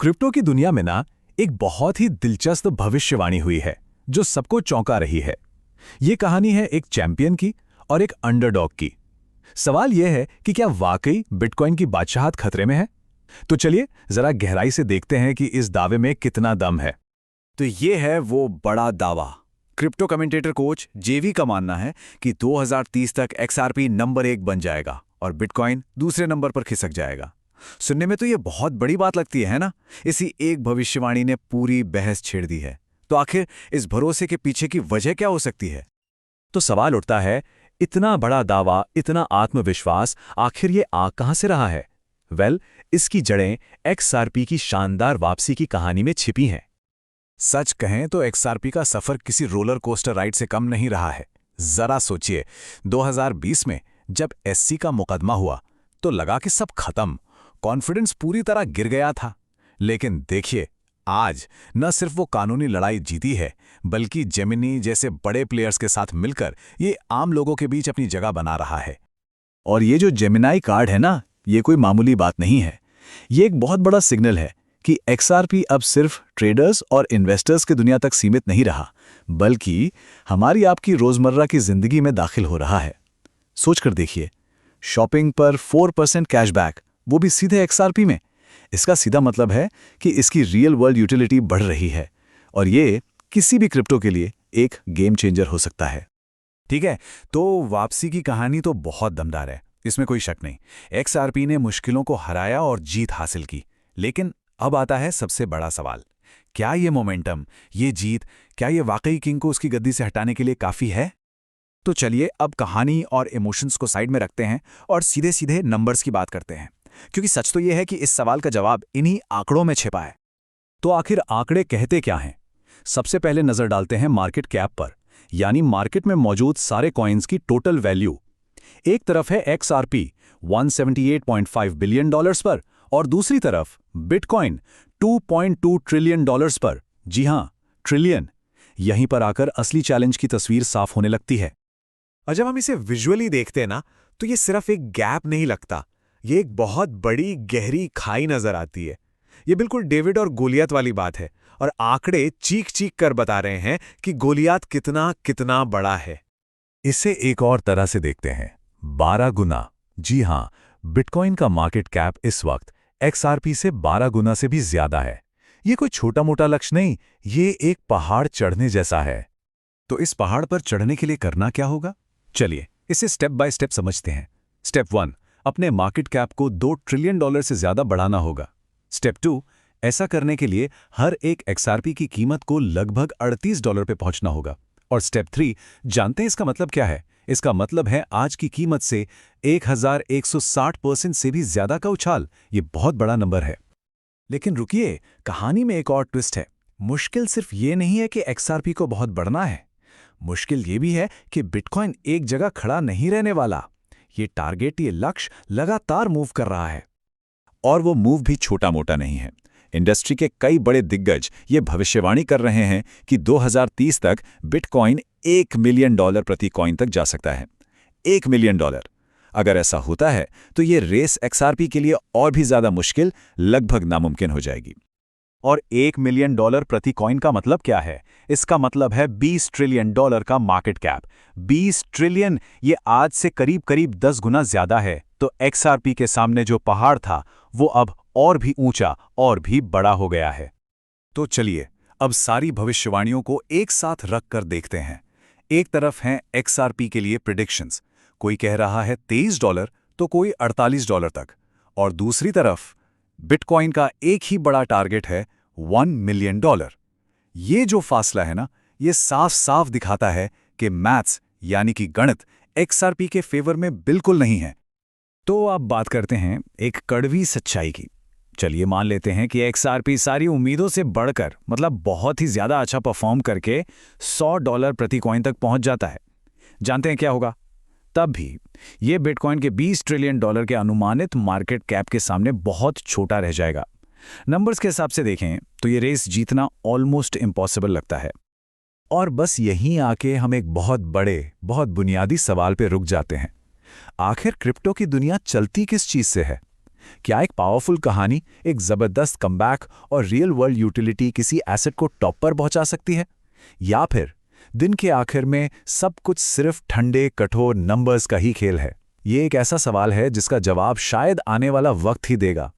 Crypto की दुनिया में ना एक बहुत ही दिलचस्प भविष्यवाणी हुई है जो सबको चौंका रही है। ये कहानी है एक चैंपियन की और एक अंडरडॉग की। सवाल यह है कि क्या वाकई बिटकॉइन की बादशाहत खतरे में है? तो चलिए जरा गहराई से देखते हैं कि इस दावे में कितना दम है। तो ये है वो बड़ा दावा। क्रिप्टो कमेंटेटर कोच जेवी का मानना है कि 2030 तक XRP नंबर 1 बन जाएगा और बिटकॉइन दूसरे नंबर पर खिसक जाएगा। सुनने में तो ये बहुत बड़ी बात लगती है ना? इसी एक भविष्यवाणी ने पूरी बहस छेड़ दी है। तो आखिर इस भरोसे के पीछे की वजह क्या हो सकती है? तो सवाल उठता है, इतना बड़ा दावा, इतना आत्मविश्वास, आखिर ये आ कहां से रहा है? इसकी जड़ें XRP की शानदार वापसी की कहानी में छिपी हैं। सच कहें तो XRP का सफर किसी रोलर कोस्टर राइड से कम नहीं रहा है। जरा सोचिए, 2020 में जब SC का मुकदमा हुआ तो लगा कि सब खत्म, कॉन्फिडेंस पूरी तरह गिर गया था। लेकिन देखिए, आज न सिर्फ वो कानूनी लड़ाई जीती है, बल्कि जेमिनी जैसे बड़े प्लेयर्स के साथ मिलकर ये आम लोगों के बीच अपनी जगह बना रहा है। और ये जो जेमिनाई कार्ड है ना, ये कोई मामूली बात नहीं है। ये एक बहुत बड़ा सिग्नल है कि XRP अब सिर्फ ट्रेडर्स और इन्वेस्टर्स की दुनिया तक सीमित नहीं रहा, बल्कि हमारी आपकी रोजमर्रा की जिंदगी में दाखिल हो रहा है। सोचकर देखिए, शॉपिंग पर 4% कैशबैक, वो भी सीधे XRP में। इसका सीधा मतलब है कि इसकी रियल वर्ल्ड यूटिलिटी बढ़ रही है और ये किसी भी क्रिप्टो के लिए एक गेम चेंजर हो सकता है। ठीक है, तो वापसी की कहानी तो बहुत दमदार है, इसमें कोई शक नहीं। XRP ने मुश्किलों को हराया और जीत हासिल की। लेकिन अब आता है सबसे बड़ा सवाल, क्या ये मोमेंटम, ये जीत, क्या ये वाकई किंग को उसकी गद्दी से हटाने के लिए काफी है? तो चलिए अब कहानी और इमोशंस को साइड में रखते हैं और सीधे सीधे नंबर्स की बात करते हैं, क्योंकि सच तो यह है कि इस सवाल का जवाब इन्हीं आंकड़ों में छिपा है। तो आखिर आंकड़े कहते क्या हैं? सबसे पहले नजर डालते हैं मार्केट कैप पर, यानी मार्केट में मौजूद सारे कॉइन्स की टोटल वैल्यू। एक तरफ है XRP 178.5 बिलियन डॉलर्स पर और दूसरी तरफ बिटकॉइन 2.2 ट्रिलियन डॉलर्स पर। जी हां, ट्रिलियन। यहीं पर आकर असली चैलेंज की तस्वीर साफ होने लगती है। और जब हम इसे विजुअली देखते हैं ना, तो ये सिर्फ एक गैप नहीं लगता, ये एक बहुत बड़ी गहरी खाई नजर आती है। ये बिल्कुल डेविड और गोलियत वाली बात है और आंकड़े चीख चीख कर बता रहे हैं कि गोलियत कितना कितना बड़ा है। इसे एक और तरह से देखते हैं, 12 गुना। जी हां, बिटकॉइन का मार्केट कैप इस वक्त XRP से 12 गुना से भी ज्यादा है। ये कोई छोटा मोटा लक्ष्य नहीं, ये एक पहाड़ चढ़ने जैसा है। तो इस पहाड़ पर चढ़ने के लिए करना क्या होगा? चलिए इसे स्टेप बाय स्टेप समझते हैं। स्टेप 1, अपने मार्केट कैप को 2 ट्रिलियन डॉलर से ज्यादा बढ़ाना होगा। स्टेप 2, ऐसा करने के लिए हर एक XRP की कीमत को लगभग $38 पे पहुंचना होगा। और स्टेप 3, जानते हैं इसका मतलब क्या है? इसका मतलब है आज की कीमत से 1160% से भी ज्यादा का उछाल। ये बहुत बड़ा नंबर है। लेकिन रुकिए, कहानी में एक और ट्विस्ट है। मुश्किल सिर्फ ये नहीं है कि XRP को बहुत बढ़ना है, मुश्किल ये भी है कि बिटकॉइन एक जगह खड़ा नहीं रहने वाला। ये टारगेट, ये लक्ष्य लगातार मूव कर रहा है। और वो मूव भी छोटा मोटा नहीं है। इंडस्ट्री के कई बड़े दिग्गज ये भविष्यवाणी कर रहे हैं कि 2030 तक बिटकॉइन $1 मिलियन प्रति कॉइन तक जा सकता है। $1 मिलियन। अगर ऐसा होता है तो ये रेस XRP के लिए और भी ज्यादा मुश्किल, लगभग नामुमकिन हो जाएगी। और $1 मिलियन प्रति कॉइन का मतलब क्या है? इसका मतलब है $20 ट्रिलियन का मार्केट कैप। 20 ट्रिलियन, ये आज से करीब करीब 10 गुना ज्यादा है। तो XRP के सामने जो पहाड़ था वो अब और भी ऊंचा और भी बड़ा हो गया है। तो चलिए अब सारी भविष्यवाणियों को एक साथ रख कर देखते हैं। एक तरफ हैं XRP के लिए प्रिडिक्शंस, कोई कह रहा है $23 तो कोई $48 तक। और दूसरी तरफ बिटकॉइन का एक ही बड़ा टारगेट है $1 मिलियन। ये जो फासला है ना, ये साफ साफ दिखाता है कि मैथ्स यानी कि गणित XRP के फेवर में बिल्कुल नहीं है। तो अब बात करते हैं एक कड़वी सच्चाई की। चलिए मान लेते हैं कि XRP सारी उम्मीदों से बढ़कर, मतलब बहुत ही ज्यादा अच्छा परफॉर्म करके $100 प्रति कॉइन तक पहुंच जाता है। जानते हैं क्या होगा? तब भी ये बिटकॉइन के $20 ट्रिलियन के अनुमानित मार्केट कैप के सामने बहुत छोटा रह जाएगा। नंबर्स के हिसाब से देखें तो ये रेस जीतना ऑलमोस्ट इम्पॉसिबल लगता है। और बस यहीं आके हम एक बहुत बड़े, बहुत बुनियादी सवाल पे रुक जाते हैं। आखिर क्रिप्टो की दुनिया चलती किस चीज से है? क्या एक पावरफुल कहानी, एक जबरदस्त कमबैक और रियल वर्ल्ड यूटिलिटी किसी एसेट को टॉप पर पहुंचा सकती है? या फिर दिन के आखिर में सब कुछ सिर्फ ठंडे कठोर नंबर्स का ही खेल है? ये एक ऐसा सवाल है जिसका जवाब शायद आने वाला वक्त ही देगा।